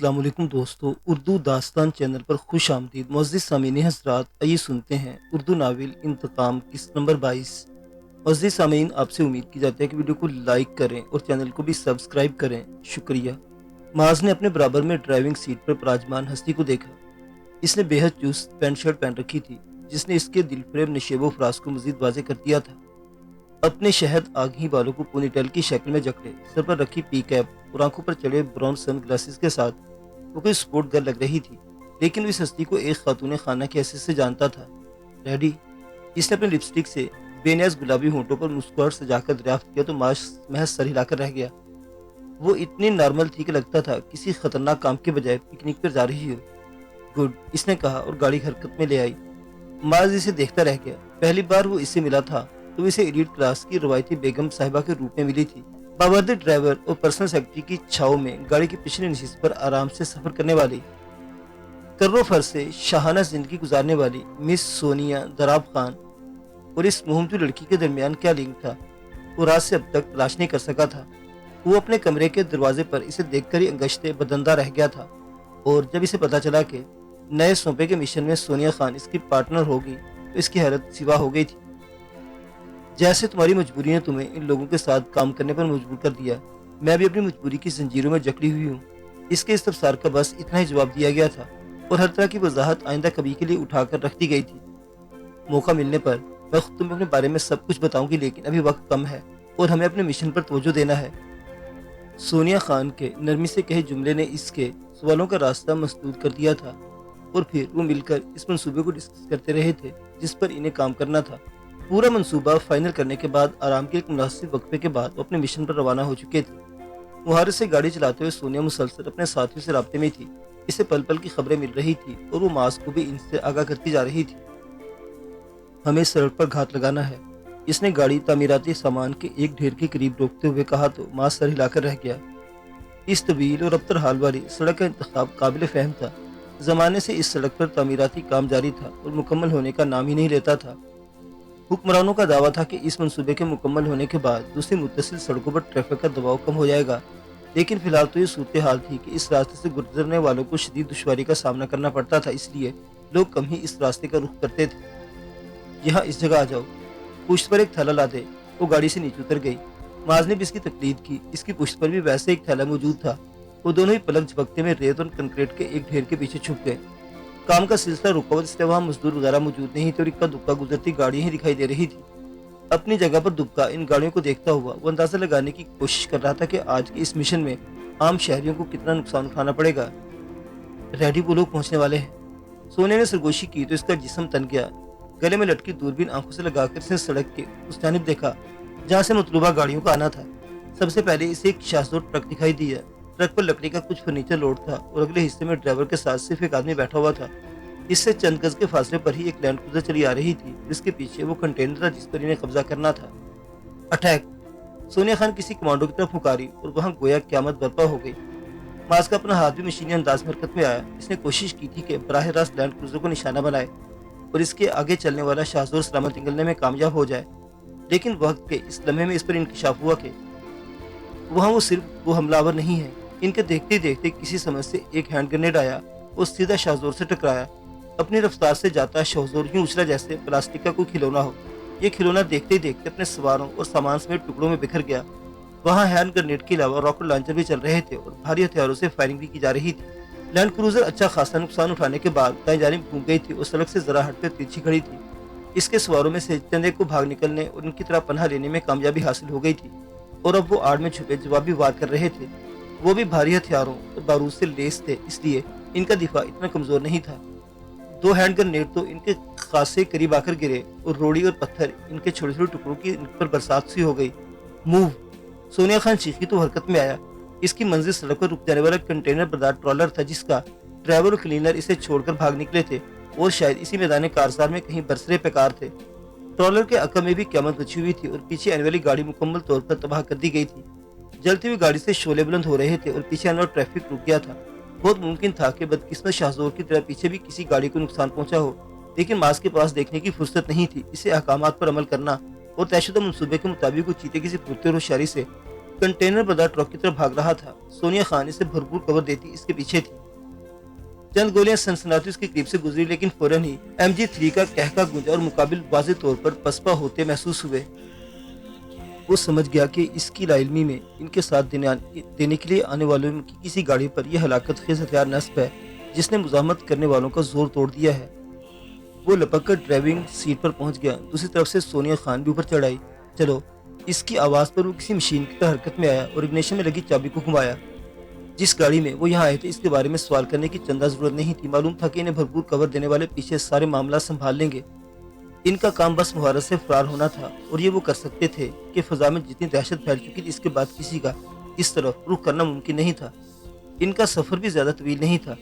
अस्सलाम वालेकुम दोस्तों, उर्दू दास्तान चैनल पर खुश आमदीद। मुअज़्ज़िज़ सामीन हज़रात, आइए सुनते हैं उर्दू नावल इंतकाम किस्त नंबर 22। मुअज़्ज़िज़ सामीन, आपसे उम्मीद की जाती है कि वीडियो को लाइक करें और चैनल को भी सब्सक्राइब करें। शुक्रिया। माज ने अपने बराबर में ड्राइविंग सीट पर विराजमान हस्ती को देखा। इसने बेहद चुस्त पैंट शर्ट पहन रखी थी, जिसने इसके दिलफरेब नशेबो फराज को मजीद वाज़ेह कर दिया था। अपने शहद आगी बालों को पोनीटेल की शक्ल में जकड़े, सर पर रखी पी कैप और आंखों पर चढ़े ब्राउन सन ग्लासेस के साथ वो कोई स्पोर्ट गर्ल लग रही थी, लेकिन इस हस्ती को एक खातून खाना की हैसियत से जानता था। डैडी, इसने अपने लिपस्टिक से बेनियाज गुलाबी होंठों पर मुस्कुराहट सजाकर दरियाफ्त किया तो महज सर हिलाकर रह गया। वो इतनी नॉर्मल थी कि लगता था किसी खतरनाक काम के बजाय पिकनिक पर जा रही हो। गुड, इसने कहा और गाड़ी हरकत में ले आई। माज इसे देखता रह गया। पहली बार वो इससे मिला था तो इसे एलीट क्लास की रवायती बेगम साहिबा के रूप में मिली थी। बावर्दी ड्राइवर और पर्सनल सेक्रेटरी की छाव में गाड़ी की पिछली नशिस्त पर आराम से सफर करने वाली, कर्रो फर से शाहाना जिंदगी गुजारने वाली मिस सोनिया दराब खान और इस मुहम्मदी लड़की के दरमियान क्या लिंक था, वो रात से अब तक तलाश नहीं कर सका था। वो अपने कमरे के दरवाजे पर इसे देखकर ही अंगश्ते बदंदा रह गया था, और जब इसे पता चला कि नए सौंपे के मिशन में सोनिया खान इसकी पार्टनर होगी तो इसकी हैरत सिवा हो गई थी। जैसे तुम्हारी मजबूरी ने तुम्हें इन लोगों के साथ काम करने पर मजबूर कर दिया, मैं भी अपनी मजबूरी की जंजीरों में जकड़ी हुई हूँ। इसके इस्तफसार का बस इतना ही जवाब दिया गया था और हर तरह की वजाहत आइंदा कभी के लिए उठाकर रख दी गई थी। मौका मिलने पर मैं खुद तुम्हें अपने बारे में सब कुछ बताऊंगी, लेकिन अभी वक्त कम है और हमें अपने मिशन पर तवज्जो देना है। सोनिया खान के नरमी से कहे जुमले ने इसके सवालों का रास्ता मसदूद कर दिया था, और फिर वो मिलकर इस मंसूबे को डिस्कस करते रहे थे जिस पर इन्हें काम करना था। पूरा मंसूबा फाइनल करने के बाद आराम के एक मुनासिब वक्फे के बाद वो अपने मिशन पर रवाना हो चुके थे। मुहारत से गाड़ी चलाते हुए सोनिया मुसलसल अपने साथियों से राब्ते में थी। इसे पल पल की खबरें मिल रही थी और वो मास को भी इनसे आगाह करती जा रही थी। हमें सड़क पर घात लगाना है, इसने गाड़ी तामीराती सामान के एक ढेर के करीब रोकते हुए कहा तो मास सर हिलाकर रह गया। इस तवील और अबतर हाल वाली सड़क का इंतखाब काबिल फहम था। जमाने से इस सड़क पर तामीराती काम जारी था और मुकम्मल होने का नाम ही नहीं लेता था। हुक्मरानों का दावा था कि इस मंसूबे के मुकम्मल होने के बाद दूसरी मुत्तसिल सड़कों पर ट्रैफिक का दबाव कम हो जाएगा, लेकिन फिलहाल तो ये सूरत हाल थी कि इस रास्ते से गुजरने वालों को शदीद दुश्वारी का सामना करना पड़ता था, इसलिए लोग कम ही इस रास्ते का रुख करते थे। यहाँ इस जगह आ जाओ, पुश्त पर एक थैला ला दे। वो गाड़ी से नीचे उतर गई। माज ने भी इसकी तकलीद की। इसकी पुश्त पर भी वैसे एक थैला मौजूद था। वो दोनों ही पलक झपकते में रेत और कंक्रीट के एक ढेर के पीछे छुप गए। काम का सिलसिला रुका हुआ, इसलिए वहाँ मजदूर वगैरह मौजूद नहीं थे और इक्का दुक्का गुजरती गाड़ियां ही दिखाई दे रही थी। अपनी जगह पर दुबका इन गाड़ियों को देखता हुआ वो अंदाजा लगाने की कोशिश कर रहा था कि आज के इस मिशन में आम शहरियों को कितना नुकसान उठाना पड़ेगा। रेडी, वो लोग पहुंचने वाले हैं। सोने ने सरगोशी की तो इसका जिस्म तन गया। गले में लटकी दूरबीन आंखों से लगाकर इसने सड़क के उस जानिब देखा जहाँ से मतलूबा गाड़ियों का आना था। सबसे पहले इसे एक शाहजोर ट्रक दिखाई दिया। ट्रक पर लकड़ी का कुछ फर्नीचर लोड था और अगले हिस्से में ड्राइवर के साथ सिर्फ एक आदमी बैठा हुआ था। इससे चंद गज के फासले पर ही एक लैंड क्रूजर चली आ रही थी, जिसके पीछे वो कंटेनर था जिस पर इन्हें कब्जा करना था। अटैक! सोनिया खान किसी कमांडो की तरफ पुकारी और वहां गोया क्यामत बर्पा हो गई। मास का अपना हाथ भी मशीनी अंदाज में हरकत में आया। इसने कोशिश की थी कि बराह रास्त लैंड क्रूजर को निशाना बनाए और इसके आगे चलने वाला शाहजोर सलामत निकलने में कामयाब हो जाए, लेकिन वक्त के इस लम्हे में इस पर इंकशाफ हुआ कि वहाँ वो सिर्फ वो हमलावर नहीं है। इनके देखते देखते किसी समझ से एक हैंड ग्रेनेड आया और सीधा शाहजोर से टकराया। अपनी रफ्तार से जाता शाहजोर यूं उछला जैसे प्लास्टिक का कोई खिलौना हो। ये खिलौना देखते ही देखते अपने सवारों और सामान समेत टुकड़ों में बिखर गया। वहाँ हैंड ग्रेनेड के अलावा रॉकेट लॉन्चर भी चल रहे थे और भारी हथियारों से फायरिंग भी की जा रही थी। लैंड क्रूजर अच्छा खासा नुकसान उठाने के बाद दाएं जानिब घूम गई थी और सड़क से जरा हटकर तिरछी खड़ी थी। इसके सवारों में से चंद एक को भाग निकलने और उनकी तरह पनाह लेने में कामयाबी हासिल हो गई थी और अब वो आड़ में छुपे जवाबी वार कर रहे थे। वो भी भारी हथियारों और बारूद से लेस थे, इसलिए इनका दिफा इतना कमजोर नहीं था। दो हैंड ग्रेनेड तो इनके खासे करीब आकर गिरे और रोड़ी और पत्थर इनके छोटे छोटे टुकड़ों की इन पर बरसात सी हो गई। मूव! सोनिया खान चीखी तो हरकत में आया। इसकी मंजिल सड़क पर रुक जाने वाला कंटेनर बरदार ट्रॉलर था, जिसका ड्राइवर और क्लीनर इसे छोड़कर भाग निकले थे और शायद इसी मैदान कारजार में कहीं बरसरे बेकार थे। ट्रॉलर के अक्का में भी क़यामत बची हुई थी और पीछे आने वाली गाड़ी मुकम्मल तौर पर तबाह कर दी गई थी। जलती हुई गाड़ी से शोले बुलंद हो रहे थे और पीछे आने वाला ट्रैफिक रुक गया था। बहुत मुमकिन था कि बदकिस्मत शाहजोर की तरह पीछे भी किसी गाड़ी को नुकसान पहुंचा हो, लेकिन मास के पास देखने की फुर्सत नहीं थी। इसे अहकामात पर अमल करना और तयशुदा मंसूबे के मुताबिक वो चीते की से पूछते और होशियारी से कंटेनर बंधा ट्रक की तरफ भाग रहा था। सोनिया खान इसे भरपूर कवर देती इसके पीछे थी। चंद गोलियां सनसनाती उसके करीब से गुजरी, लेकिन फौरन ही MG3 का कहका गूंजा और मुकाबिल वाज़ेह तौर पर पसपा होते महसूस हुए। वो समझ गया कि इसकी लाइलमी में इनके साथ देने के लिए आने वालों की किसी गाड़ी पर यह हलाकत खेज हथियार नस्ब है जिसने मुजाहमत करने वालों का जोर तोड़ दिया है। वो लपक कर ड्राइविंग सीट पर पहुंच गया। दूसरी तरफ से सोनिया खान भी ऊपर चढ़ आई। चलो, इसकी आवाज़ पर वो किसी मशीन की तरह हरकत में आया और इग्निशन में लगी चाबी को घुमाया। जिस गाड़ी में वो यहाँ आए थे इसके बारे में सवाल करने की चंदा जरूरत नहीं थी। मालूम था कि इन्हें भरपूर कवर देने वाले पीछे सारे मामला संभाल लेंगे। इनका काम बस मुहारत से फरार होना था, और ये वो कर सकते थे कि फजा में जितनी दहशत फैल चुकी थी इसके बाद किसी का इस तरफ रुख करना मुमकिन नहीं था। इनका सफर भी ज्यादा तवील नहीं था।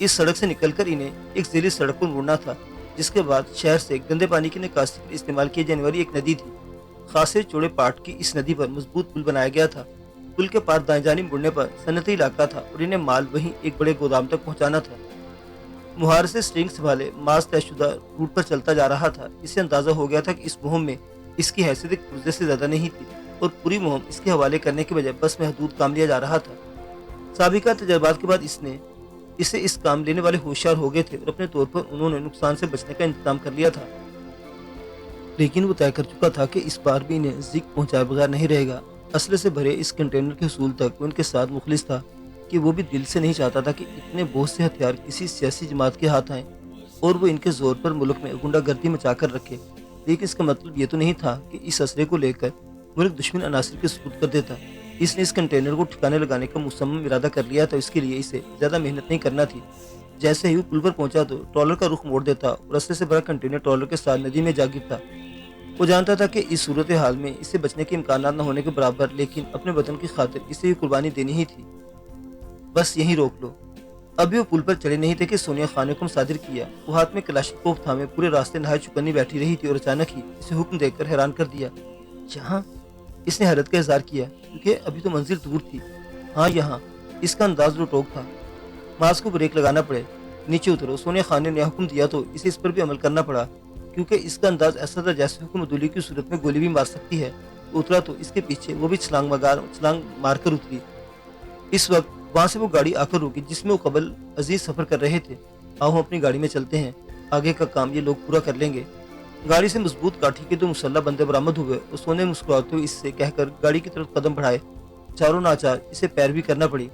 इस सड़क से निकलकर इन्हें एक ज़ेली सड़क पर मुड़ना था, जिसके बाद शहर से गंदे पानी की निकासी के लिए इस्तेमाल की जाने वाली एक नदी थी। खासे चौड़े पाट की इस नदी पर मजबूत पुल बनाया गया था। पुल के पार दाएं जानिब मुड़ने पर सन्नती इलाका था और इन्हें माल वहीं एक बड़े गोदाम तक पहुंचाना था। मुहार से स्ट्रिंग संभाले मास तयशुदा रूट पर चलता जा रहा था। इससे अंदाजा हो गया था कि इस मुहिम में इसकी हैसियत एक पुर्जे से ज्यादा नहीं थी और पूरी मुहिम इसके हवाले करने के बजाय बस महदूद काम लिया जा रहा था। साबिका तजर्बात के बाद इसे इस काम लेने वाले होशियार हो गए थे और अपने तौर पर उन्होंने नुकसान से बचने का इंतजाम कर लिया था। लेकिन वो तय कर चुका था कि इस बार भी इन्हें जिक पहुंचाए बगैर नहीं रहेगा। असले से भरे इस कंटेनर के हसूल तक वो उनके साथ मुखलिस था कि वो भी दिल से नहीं चाहता था कि इतने बहुत से हथियार किसी सियासी जमात के हाथ आए और वो इनके जोर पर मुल्क में गुंडागर्दी मचाकर रखे। लेकिन इसका मतलब ये तो नहीं था कि इस असरे को लेकर मुल्क दुश्मन अनासर के सुपुर्द कर देता। इसने इस कंटेनर को ठिकाने लगाने का मुसम्मम इरादा कर लिया था। इसके लिए इसे ज्यादा मेहनत नहीं करना थी। जैसे ही वो पुल पर पहुंचा तो ट्रॉलर का रुख मोड़ देता और असले से भरा कंटेनर ट्रॉलर के साथ नदी में जा गिरता। वो जानता था कि इस सूरत हाल में इससे बचने के इम्कान न होने के बराबर, लेकिन अपने वतन की खातिर इसे ये कुर्बानी देनी ही थी। बस यहीं रोक लो। अभी वो पुल पर चढ़े नहीं थे कि सोनिया खान ने हुक्म सादिर किया। वो हाथ में कलाशनकोव थामे पूरे रास्ते नहाए चुकन्नी बैठी रही थी और अचानक ही इसे हुक्म देकर हैरान कर दिया। यहाँ? इसने हैरत का इजहार किया क्योंकि अभी तो मंजिल दूर थी। हाँ, यहाँ। इसका अंदाज लुटोक था। मास को ब्रेक लगाना पड़े। नीचे उतरो। सोनिया खान ने नया हुक्म दिया तो इसे इस पर भी अमल करना पड़ा, क्योंकि इसका अंदाज ऐसा था जैसे हुक्म अदूली की सूरत में गोली भी मार सकती है। उतरा तो इसके पीछे वो भी छलांग मारकर उतरी। इस वक्त वहां से वो गाड़ी आकर रुकी जिसमें वो कबल अजीज सफर कर रहे थे। आओ, हम अपनी गाड़ी में चलते हैं। आगे का काम ये लोग पूरा कर लेंगे। गाड़ी से मजबूत काठी के 2 मुसल्ला बंदे बरामद हुए और सोने मुस्कुराते हुए इससे कहकर गाड़ी की तरफ कदम बढ़ाए। चारों नाचार इसे पैर भी करना पड़ी।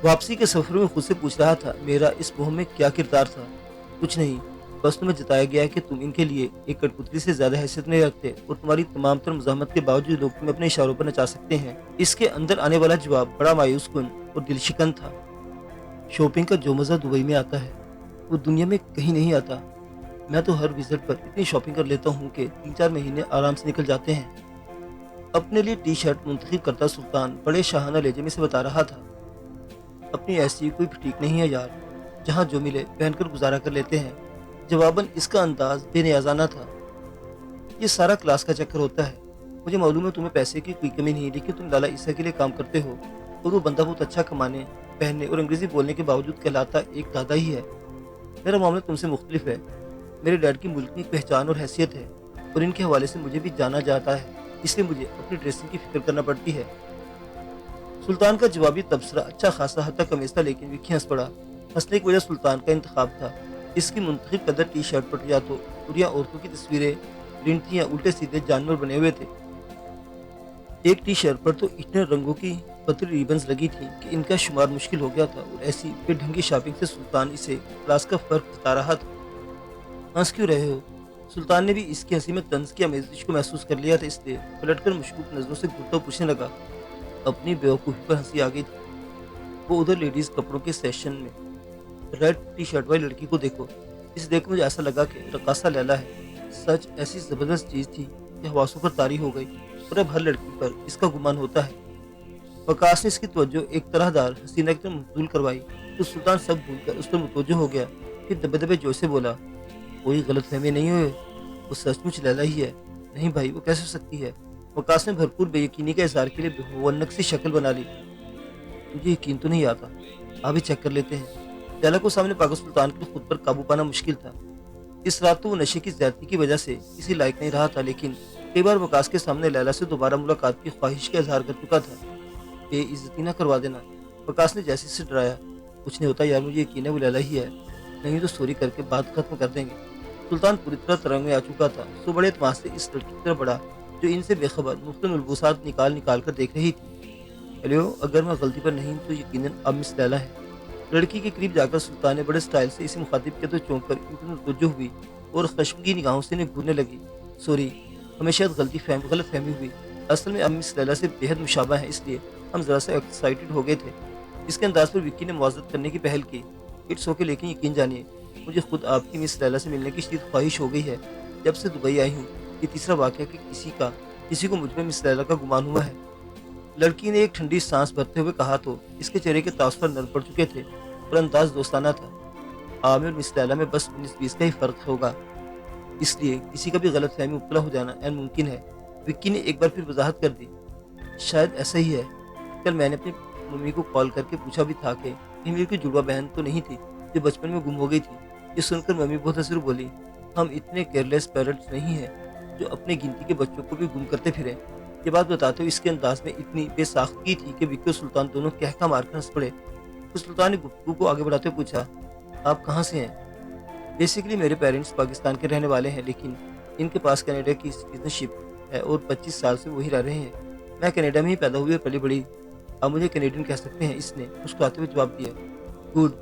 वापसी के सफर में खुद से पूछ रहा था, मेरा इस मुहिम में क्या किरदार था? कुछ नहीं, बस तुम्हें जताया गया है कि तुम इनके लिए एक कठपुतली से ज्यादा हैसियत नहीं रखते और तुम्हारी तमाम तर मुजाहमत के बावजूद लोग तुम्हें अपने इशारों पर नचा सकते हैं। इसके अंदर आने वाला जवाब बड़ा मायूस कुन और दिलशिकन था। शॉपिंग का जो मजा दुबई में आता है वो दुनिया में कहीं नहीं आता। मैं तो हर विजिट पर इतनी शॉपिंग कर लेता हूँ कि 3-4 महीने आराम से निकल जाते हैं। अपने लिए टी शर्ट मुंतखब करता सुल्तान बड़े शाहाना लहजे में से बता रहा था, अपनी ऐसी कोई ठीक नहीं है यार, जहाँ जो मिले पहनकर गुजारा कर लेते हैं। जवाबन इसका अंदाज बेनियाजाना था। ये सारा क्लास का चक्कर होता है। मुझे मालूम है तुम्हें पैसे की कोई कमी नहीं, लेकिन तुम लाला ईसा के लिए काम करते हो और वो बंदा बहुत अच्छा कमाने, पहनने और अंग्रेजी बोलने के बावजूद कहलाता एक दादा ही है। मेरा मामला तुमसे मुख्तलिफ है। मेरे डैड की मुल्क की पहचान और हैसियत है और इनके हवाले से मुझे भी जाना जाता है, इसलिए मुझे अपनी ड्रेसिंग की फिक्र करना पड़ती है। सुल्तान का जवाबी तबसरा अच्छा खासा हद तक कमीज था, लेकिन विक्की हंस पड़ा। हंसने की वजह सुल्तान का इंतखाब था। इसकी मुंतखब कदर टी शर्ट पर या तो बुढ़िया औरतों की तस्वीरें प्रिंट थी या उल्टे सीधे जानवर बने हुए थे। एक टी शर्ट पर तो इतने रंगों की पतली रिबन्स लगी थी कि इनका शुमार मुश्किल हो गया था, और ऐसी बेढंगी शॉपिंग से सुल्तान इसे क्लास का फर्क बता रहा था। हंस क्यों रहे हो? सुल्तान ने भी इसकी हंसी में तंज की आमेजिश को महसूस कर लिया था, इसलिए पलटकर मशकूक नजरों से घूरता पूछने लगा। अपनी बेवकूफ़ी पर हंसी आ गई थी। वो उधर लेडीज कपड़ों के सेक्शन में रेड टी शर्ट वाली लड़की को देखो। इसे देख मुझे ऐसा लगा कि रकासा लैला है। सच ऐसी जबरदस्त चीज थी कि हवासों पर तारी हो गई, और अब हर लड़की पर इसका गुमान होता है। वकास ने इसकी तवज्जो एक तरहदार हसीना की तरफ मबजूल करवाई तो सुल्तान सब भूलकर उस पर मुतवज्जो हो गया। फिर दबे दबे जोश से बोला, कोई गलत फहमी नहीं हुई, वो सचमुच लैला ही है। नहीं भाई, वो कैसे हो सकती है? वकास ने भरपूर बेयकीनी के इजहार के लिए बेवनक सी शक्ल बना ली। तुझे यकीन तो नहीं आता? आप भी चेक कर लेते हैं। लैला को सामने पागल सुल्तान के लिए खुद पर काबू पाना मुश्किल था। इस रात तो वो नशे की ज्यादती की वजह से किसी लायक नहीं रहा था, लेकिन کئی بار وکاس کے سامنے لیلا سے دوبارہ ملاقات کی خواہش کا اظہار کر چکا تھا۔ بے عزتی نہ کروا دینا، وکاس نے جیسے سے ڈرایا۔ کچھ نہیں ہوتا یار، مجھے یقین ہے وہ لیلا ہی ہے، نہیں تو سوری کر کے بات ختم کر دیں گے۔ سلطان پوری طرح ترنگ میں آ چکا تھا، سو بڑے اعتماد سے اس لڑکی کی طرف بڑھا جو ان سے بے خبر مختلف ملبوسات نکال نکال کر دیکھ رہی تھی۔ ہیلو، اگر میں غلطی پر نہیں تو یقیناً اب مس لیلا ہے۔ لڑکی کے قریب جا کر سلطان نے بڑے سٹائل سے اسے مخاطب کیا تو چونک کر ان کی توجہ ہوئی اور خشمگین نگاہوں سے انہیں گھورنے لگی۔ سوری، ہمیں شاید غلط فہمی ہوئی، اصل میں اب مس لیلا سے بے حد مشابہ ہیں، اس لیے ہم ذرا سا ایکسائٹڈ ہو گئے تھے۔ اس کے انداز پر وکی نے معذرت کرنے کی پہل کی۔ اٹس اوکے، لیکن یقین جانیے مجھے خود آپ کی مس لیلا سے ملنے کی شدید خواہش ہو گئی ہے۔ جب سے دبئی آئی ہوں یہ تیسرا واقعہ کہ کسی کو مجھ میں مس لیلا کا گمان ہوا ہے۔ لڑکی نے ایک ٹھنڈی سانس بھرتے ہوئے کہا تو اس کے چہرے کے تاثر نرم پڑ چکے تھے اور انداز دوستانہ تھا۔ عامر اور مس لیلا میں بس 19-20 کا ہی فرق ہوگا، اس لیے کسی کا بھی غلط فہمی مبتلا ہو جانا عین ممکن ہے۔ وکی نے ایک بار پھر وضاحت کر دی۔ شاید ایسا ہی ہے، کل میں نے اپنی ممی کو کال کر کے پوچھا بھی تھا کہ کہیں میری کوئی جڑوا بہن تو نہیں تھی جو بچپن میں گم ہو گئی تھی۔ یہ سن کر ممی بہت ہنسی بولی، ہم اتنے کیئرلیس پیرنٹس نہیں ہیں جو اپنے گنتی کے بچوں کو بھی گم کرتے پھریں۔ یہ بات بتاتے ہوئے اس کے انداز میں اتنی بے ساختگی تھی کہ وکی اور سلطان دونوں کہکا مار کر ہنس پڑے۔ تو سلطان نے گفتگو کو آگے بڑھاتے ہوئے پوچھا، آپ کہاں سے ہیں؟ بیسیکلی میرے پیرنٹس پاکستان کے رہنے والے ہیں، لیکن ان کے پاس کینیڈا کی سٹیزن شپ ہے اور 25 سال سے وہی رہ رہے ہیں۔ میں کینیڈا میں ہی پیدا ہوئی اور پلی بڑی، آپ مجھے کینیڈین کہہ سکتے ہیں، اس نے مسکراتے ہوئے جواب دیا۔ گڈ،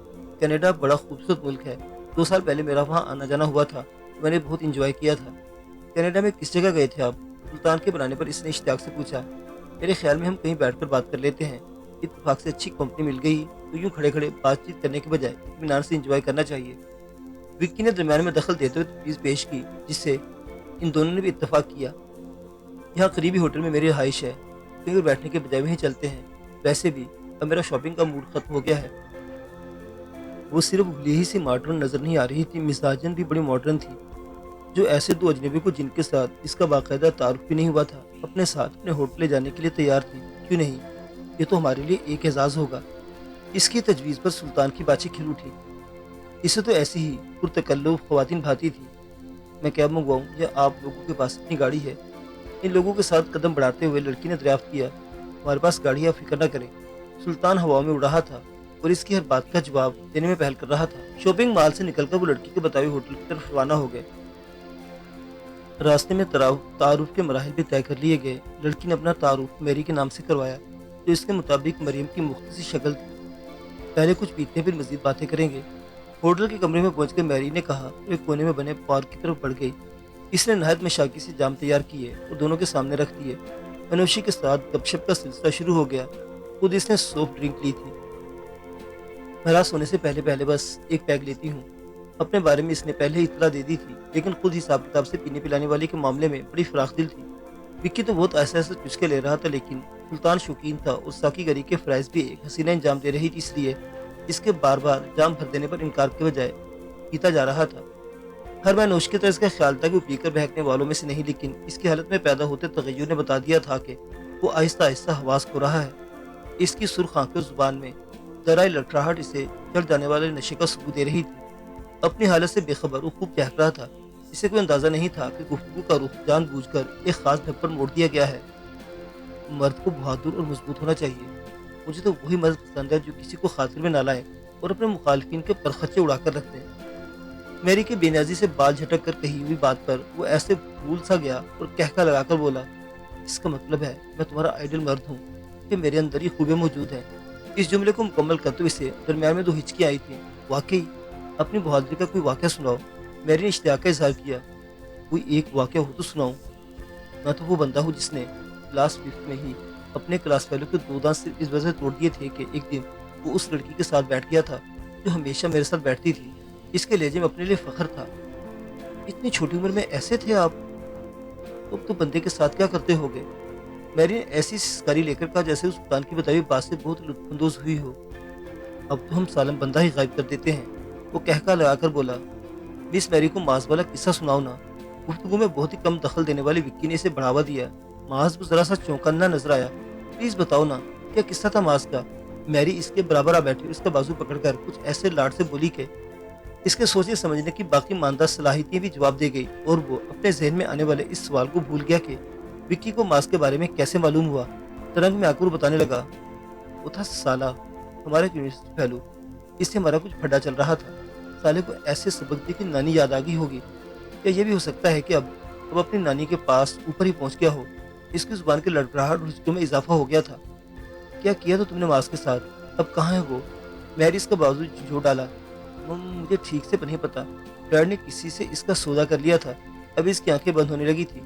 کینیڈا بڑا خوبصورت ملک ہے، 2 سال پہلے میرا وہاں آنا جانا ہوا تھا، میں نے بہت انجوائے کیا تھا۔ کینیڈا میں کس جگہ گئے تھے آپ؟ سلطان کے بنانے پر اس نے اشتیاق سے پوچھا۔ میرے خیال میں ہم کہیں بیٹھ کر بات کر لیتے ہیں، اتفاق سے اچھی کمپنی مل گئی تو یوں کھڑے کھڑے بات چیت کرنے کے بجائے اطمینان سے انجوائے کرنا چاہیے۔ وکی نے درمیان میں دخل دیتے ہوئے تجویز پیش کی جس سے ان دونوں نے بھی اتفاق کیا۔ یہاں قریبی ہوٹل میں میری رہائش ہے، کہیں اور بیٹھنے کے بجائے وہیں چلتے ہیں، ویسے بھی اب میرا شاپنگ کا موڈ ختم ہو گیا ہے۔ وہ صرف بھلی ہی سی ماڈرن نظر نہیں آ رہی تھی، مزاجن بھی بڑی ماڈرن تھی، جو ایسے دو اجنبی کو جن کے ساتھ اس کا باقاعدہ تعارف بھی نہیں ہوا تھا اپنے ساتھ اپنے ہوٹل لے جانے کے لیے تیار تھی۔ کیوں نہیں، یہ تو ہمارے لیے ایک اعزاز ہوگا۔ اس کی تجویز پر سلطان کی باتیں کھل اٹھی۔ اسے تو ایسی ہی پرتکلف خواتین بھاتی تھی۔ میں کیب منگواؤں یا آپ لوگوں کے پاس اپنی گاڑی ہے؟ ان لوگوں کے ساتھ قدم بڑھاتے ہوئے لڑکی نے دریافت کیا۔ ہمارے پاس گاڑی ہے، آپ فکر نہ کریں۔ سلطان ہوا میں اڑ رہا تھا اور اس کی ہر بات کا جواب دینے میں پہل کر رہا تھا۔ شاپنگ مال سے نکل کر وہ لڑکی کے بتائے ہوٹل کی طرف روانہ ہو گئے۔ راستے میں تعارف کے مراحل بھی طے کر لیے گئے۔ لڑکی نے اپنا تعارف میری کے نام سے کروایا جو اس کے مطابق مریم کی مختصر شکل تھی۔ پہلے کچھ پیتے ہیں پھر مزید باتیں کریں گے۔ ہوٹل کے کمرے میں پہنچ کر میری نے کہا اور ایک کونے میں بنے پارک کی طرف بڑھ گئی۔ اس نے نہایت مشاقی سے جام تیار کیے اور دونوں کے سامنے رکھ دیے۔ منوشی کے ساتھ گپ شپ کا سلسلہ شروع ہو گیا۔ خود اس نے سافٹ ڈرنک لی تھی۔ میں رات سونے سے پہلے بس ایک پیگ لیتی ہوں۔ اپنے بارے میں اس نے پہلے ہی اطلاع دے دی تھی، لیکن خود حساب کتاب سے پینے پلانے والی کے معاملے میں بڑی فراخ دل تھی۔ وکی تو بہت ایسا چسکے لے رہا تھا، لیکن سلطان شوقین تھا اور ساکی گری کے فرائض بھی ایک حسینہ انجام دے رہی تھی، اس لیے اس کے بار بار جام بھر دینے پر انکار کے بجائے پیتا جا رہا تھا۔ ہر میں نوش کی طرح اس کا خیال تھا کہ وہ پی کر بہکنے والوں میں سے نہیں، لیکن اس کی حالت میں پیدا ہوتے تغیر نے بتا دیا تھا کہ وہ آہستہ آہستہ حواس کھو رہا ہے۔ اس کی سرخ آنکھیں اور زبان میں ذرائع لٹراہٹ اسے چڑھ جانے والے نشے کا ثبوت دے رہی تھی۔ اپنی حالت سے بے خبر وہ خوب چہک رہا تھا۔ اسے کوئی اندازہ نہیں تھا کہ گفتگو کا رخ جان بوجھ کر ایک خاص ڈھب پر موڑ دیا گیا ہے۔ مرد کو بہادر اور مضبوط ہونا چاہیے۔ مجھے تو وہی مرد پسند ہے جو کسی کو خاطر میں نہ لائے اور اپنے مخالفین کے پرخچے اڑا کر رکھ دیں۔ میری کے بے نیازی سے بال جھٹک کر کہی ہوئی بات پر وہ ایسے بھول سا گیا اور کہکا لگا کر بولا، اس کا مطلب ہے میں تمہارا آئیڈل مرد ہوں کہ میرے اندر یہ خوبیاں موجود ہیں۔ اس جملے کو مکمل کرتے ہوئے اسے درمیان میں 2 ہچکیاں آئی تھیں۔ واقعی اپنی بہادری کا کوئی واقعہ سناؤ، میری نے اشتیاق کا اظہار کیا۔ کوئی ایک واقعہ ہو تو سناؤں۔ میں تو وہ بندہ ہوں جس نے لاسٹ ویک میں ہی اپنے کلاس فیلو کے 2 دانت صرف اس وجہ سے توڑ دیے تھے کہ ایک دن وہ اس لڑکی کے ساتھ بیٹھ گیا تھا جو ہمیشہ میرے ساتھ بیٹھتی تھی۔ اس کے لہجے میں اپنے لیے فخر تھا۔ اتنی چھوٹی عمر میں ایسے تھے آپ؟ اب تو بندے کے ساتھ کیا کرتے ہوگے؟ میری نے ایسی سسکاری لے کر کہا جیسے اس سلطان کی بتائی بات سے بہت لطف اندوز ہوئی ہو۔ اب تو ہم سالم بندہ ہی غائب کر دیتے ہیں، وہ کہکا لگا کر بولا۔ مس میری کو ماس والا قصہ سناؤ نا۔ گفتگو میں بہت ہی کم دخل دینے والی وکی نے اسے بڑھاوا دیا۔ ماس کو ذرا سا چونکنا نظر آیا۔ پلیز بتاؤ نا کیا قصہ تھا ماس کا؟ میری اس کے برابر آ بیٹھی اور اس کا بازو پکڑ کر کچھ ایسے لاڈ سے بولی کہ इसके सोचने समझने की बाकी मानदार सलाहियतें भी जवाब दे गई और वो अपने जहन में आने वाले इस सवाल को भूल गया कि विक्की को मास्क के बारे में कैसे मालूम हुआ। तरंग में आकर वो बताने लगा, वो था साला, हमारा यूनिवर्सिटी फेलो। इससे हमारा कुछ फड्डा चल रहा था। साले को ऐसे सबक दी कि नानी याद आ गई होगी, या ये भी हो सकता है कि अब अपनी नानी के पास ऊपर ही पहुंच गया हो। इसकी जुबान की लड़खड़ाहट और हिचकों में इजाफा हो गया था। क्या किया तो तुमने मास्क के साथ? अब कहाँ है वो? मैरी इसका बाजू झोल डाला। मुझे ठीक से नहीं पता। डैड ने किसी से इसका सौदा कर लिया था। अभी इसकी आंखें बंद होने लगी थी।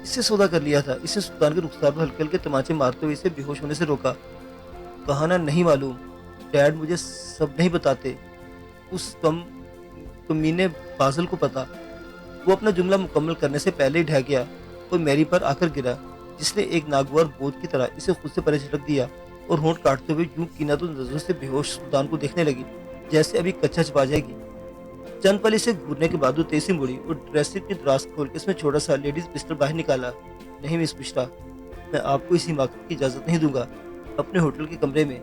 इससे सौदा कर लिया था। इसने सुल्तान के रुखसार पर हल्के हल्के तमाचे मारते हुए इसे बेहोश होने से रोका। कहाना नहीं मालूम। डैड मुझे सब नहीं बताते। उस कमीने बाजल को पता। वो अपना जुमला मुकम्मल करने से पहले ही ढह गया और मैरी पर आकर गिरा, जिसने एक नागवार बोझ की तरह इसे खुद से परे झटक दिया और होंठ काटते हुए यूं कीनातुन नजरों से बेहोश सुल्तान को देखने लगी, जैसे अभी कच्चा छपा जाएगी। चंद पल इसे घूरने के बाद वो तेजी मुड़ी और ड्रेसिंग की दराज खोल के इसमें छोटा सा लेडीज पिस्टल बाहर निकाला। नहीं मिस बिश्रा, मैं आपको इस हिमाकत की इजाजत नहीं दूंगा। अपने होटल के कमरे में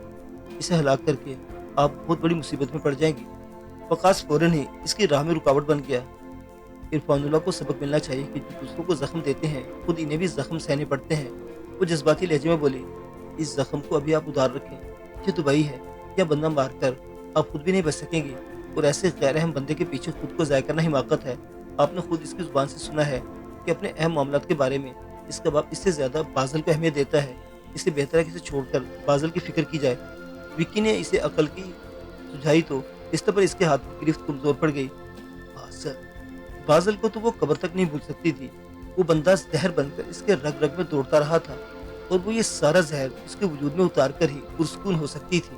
इसे हलाक करके आप बहुत बड़ी मुसीबत में पड़ जाएंगी। वकास फौरन ही इसकी राह में रुकावट बन गया। इरफानुल्लाह को सबक मिलना चाहिए कि जो दूसरों को जख्म देते हैं खुद इन्हें भी जख्म सहने पड़ते हैं। वो जज्बाती लहजे में बोली, इस जख्म को अभी आप उधार रखें। ये दुबई है, या बंदा मारकर आप खुद भी नहीं बच सकेंगे, और ऐसे गैर अहम बंदे के पीछे खुद को ज़ाय करना हिमाकत है। आपने खुद इसकी जुबान से सुना है कि अपने अहम मामलात के बारे में इसका बाप इससे ज़्यादा बाजल को अहमियत देता है। इससे बेहतर है कि इसे छोड़कर बाजल की फिक्र की जाए। विक्की ने इसे अकल की सुझाई तो इस पर इसके हाथ की गिरफ्त कमजोर पड़ गई। बाजल बाजल को तो वो कब्र तक नहीं भूल सकती थी। वो बंदा जहर बनकर इसके रग रग में दौड़ता रहा था, और वो ये सारा जहर उसके वजूद में उतार कर ही पुरसकून हो सकती थी।